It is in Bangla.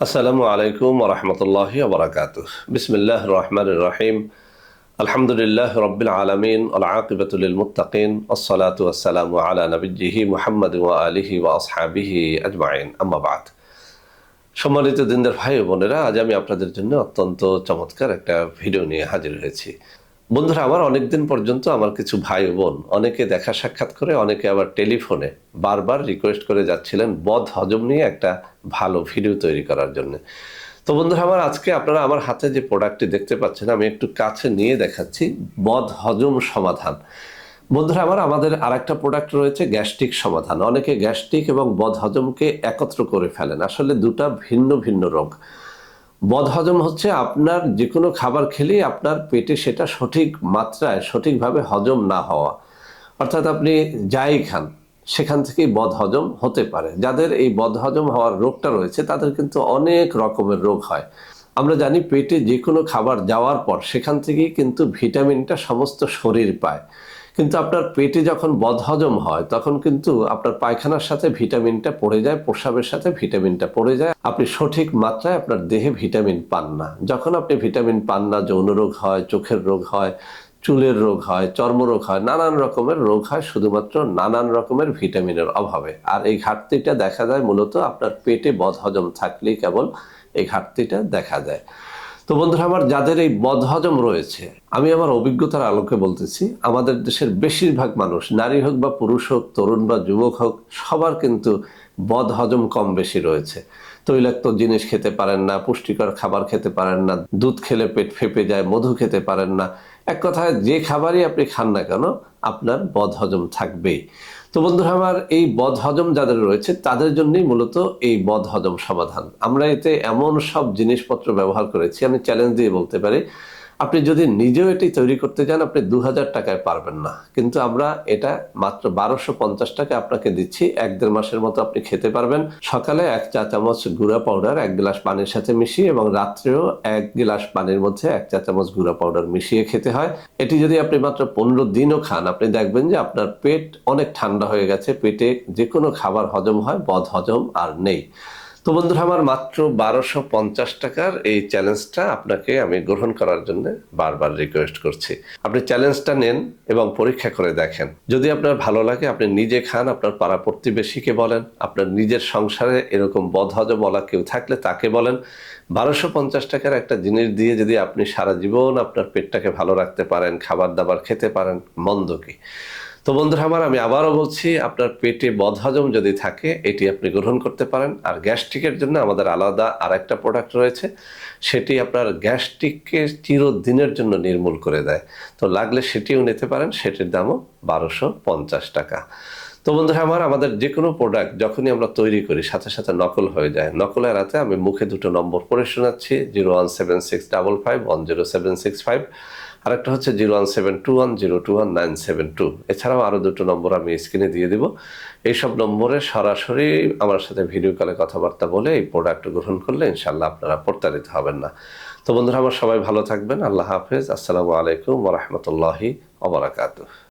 আসসালামু আলাইকুম ওয়া রাহমাতুল্লাহি ওয়া বারাকাতুহু। বিসমিল্লাহির রহমানির রহিম। আলহামদুলিল্লাহি রাব্বিল আলামিন ওয়াল আকিবাতু লিল মুত্তাকিন ওয়াসসালাতু ওয়াসসালামু আলা নাবিয়্যিহি মুহাম্মাদিন ওয়া আলিহি ওয়া আসহাবিহি আজমাইন। আম্মা বা'দ। সম্মানিত দিনদার ভাই ও বোনেরা, আজ আমি আপনাদের জন্য অত্যন্ত চমৎকার একটা ভিডিও নিয়ে হাজির হয়েছি। বন্ধুরা, আমার অনেকদিন পর্যন্ত আমার কিছু ভাই ও বোন অনেকে দেখা সাক্ষাৎ করে, অনেকে আবার টেলিফোনে বারবার রিকোয়েস্ট করে যাচ্ছিলেন বদ হজম নিয়ে একটা ভালো ভিডিও তৈরি করার জন্য। তো বন্ধুরা আমার, আজকে আপনারা আমার হাতে যে প্রোডাক্টটি দেখতে পাচ্ছেন, আমি একটু কাছে নিয়ে দেখাচ্ছি। বদ হজম সমাধান। বন্ধুরা আমার, আমাদের আরেকটা প্রোডাক্ট রয়েছে গ্যাস্ট্রিক সমাধান। অনেকে গ্যাস্ট্রিক এবং বদ হজমকে একত্র করে ফেলেন। আসলে দুটা ভিন্ন ভিন্ন রোগ। বদহজম হচ্ছে আপনার যে কোনো খাবার খেলেই আপনার পেটে সেটা সঠিক মাত্রায় সঠিকভাবে হজম না হওয়া, অর্থাৎ আপনি যাই খান সেখান থেকেই বদহজম হতে পারে। যাদের এই বদহজম হওয়ার রোগটা রয়েছে তাদের কিন্তু অনেক রকমের রোগ হয়। আমরা জানি পেটে যে কোনো খাবার যাওয়ার পর সেখান থেকেই কিন্তু ভিটামিনটা সমস্ত শরীর পায়, কিন্তু আপনার পেটে যখন বদহজম হয় তখন কিন্তু আপনার পায়খানার সাথে ভিটামিনটা পড়ে যায়, প্রস্রাবের সাথে ভিটামিনটা পড়ে যায়, আপনি সঠিক মাত্রায় আপনার দেহে ভিটামিন পান না। যখন আপনি ভিটামিন পান না, যৌন রোগ হয়, চোখের রোগ হয়, চুলের রোগ হয়, চর্মরোগ হয়, নানান রকমের রোগ হয় শুধুমাত্র নানান রকমের ভিটামিনের অভাবে। আর এই ঘাটতিটা দেখা যায় মূলত আপনার পেটে বদহজম থাকলেই কেবল এই ঘাটতিটা দেখা যায়। তো বন্ধুরা আমার, যাদের এই বদহজম রয়েছে, আমি আমার অভিজ্ঞতার আলোকে বলতেছি, আমাদের দেশের বেশিরভাগ মানুষ, নারী হোক বা পুরুষ হোক, তরুণ বা যুবক হোক, সবার কিন্তু বদহজম কম বেশি রয়েছে। তৈলাক্ত জিনিস খেতে পারেন না, পুষ্টিকর খাবার খেতে পারেন না, দুধ খেলে পেট ফেঁপে যায়, মধু খেতে পারেন না। এক কথায় যে খাবারই আপনি খান না কেন আপনার বদহজম থাকবেই। তো বন্ধুরা আমার, এই বদহজম যাদের রয়েছে তাদের জন্যই মূলত এই বদহজম সমাধান। আমরা এতে এমন সব জিনিসপত্র ব্যবহার করেছি, আমি চ্যালেঞ্জ দিয়ে বলতে পারি, আপনি যদি নিজেও এটি তৈরি করতে যান আপনি 2000 টাকায় পারবেন না। কিন্তু আমরা এটা মাত্র 1250 টাকা আপনাকে দিচ্ছি। 1-1.5 মাসের মতো আপনি খেতে পারবেন। সকালে 1 চা চামচ গুঁড়া পাউডার 1 গ্লাস পানির সাথে মিশিয়ে, এবং রাত্রেও 1 গ্লাস পানির মধ্যে 1 চা চামচ গুঁড়া পাউডার মিশিয়ে খেতে হয়। এটি যদি আপনি মাত্র 15 দিনও খান, আপনি দেখবেন যে আপনার পেট অনেক ঠান্ডা হয়ে গেছে, পেটে যে কোনো খাবার হজম হয়, বদ হজম আর নেই। তো বন্ধুরা আমার, মাত্র 1250 টাকার এই চ্যালেঞ্জটা আপনাকে আমি গ্রহণ করার জন্য বারবার রিকোয়েস্ট করছি। আপনি চ্যালেঞ্জটা নেন এবং পরীক্ষা করে দেখেন। যদি আপনার ভালো লাগে আপনি নিজে খান, আপনার পাড়া প্রতিবেশীকে বলেন, আপনার নিজের সংসারে এরকম বদহজমওয়ালা কেউ থাকলে তাকে বলেন। 1250 টাকার একটা জিনিস দিয়ে যদি আপনি সারা জীবন আপনার পেটটাকে ভালো রাখতে পারেন, খাবার দাবার খেতে পারেন, মন্দ কি? তো বন্ধুরা আমার, আমি আবারও বলছি, আপনার পেটে বদহজম যদি থাকে এটি আপনি গ্রহণ করতে পারেন। আর গ্যাস্ট্রিকের জন্য আমাদের আলাদা আর একটা প্রোডাক্ট রয়েছে, সেটি আপনার গ্যাস্ট্রিককে চিরদিনের জন্য নির্মূল করে দেয়। তো লাগলে সেটিও নিতে পারেন, সেটির দামও 1250 টাকা। তো বন্ধুরা আমার, আমাদের যে কোনো প্রোডাক্ট যখনই আমরা তৈরি করি সাথে সাথে নকল হয়ে যায়। নকল এড়াতে আমি মুখে দুটো নম্বর পড়ে শোনাচ্ছি, 01765510765, আরেকটা হচ্ছে 01721021972। এছাড়াও আরও দুটো নম্বর আমি স্ক্রিনে দিয়ে দিব। এইসব নম্বরে সরাসরি আমার সাথে ভিডিও কলে কথাবার্তা বলে এই প্রোডাক্ট গ্রহণ করলে ইনশাল্লাহ আপনারা প্রতারিত হবেন না। তো বন্ধুরা আমার, সবাই ভালো থাকবেন। আল্লাহ হাফেজ। আসসালামু আলাইকুম ওয়া রাহমাতুল্লাহি ওয়া বারাকাতুহু।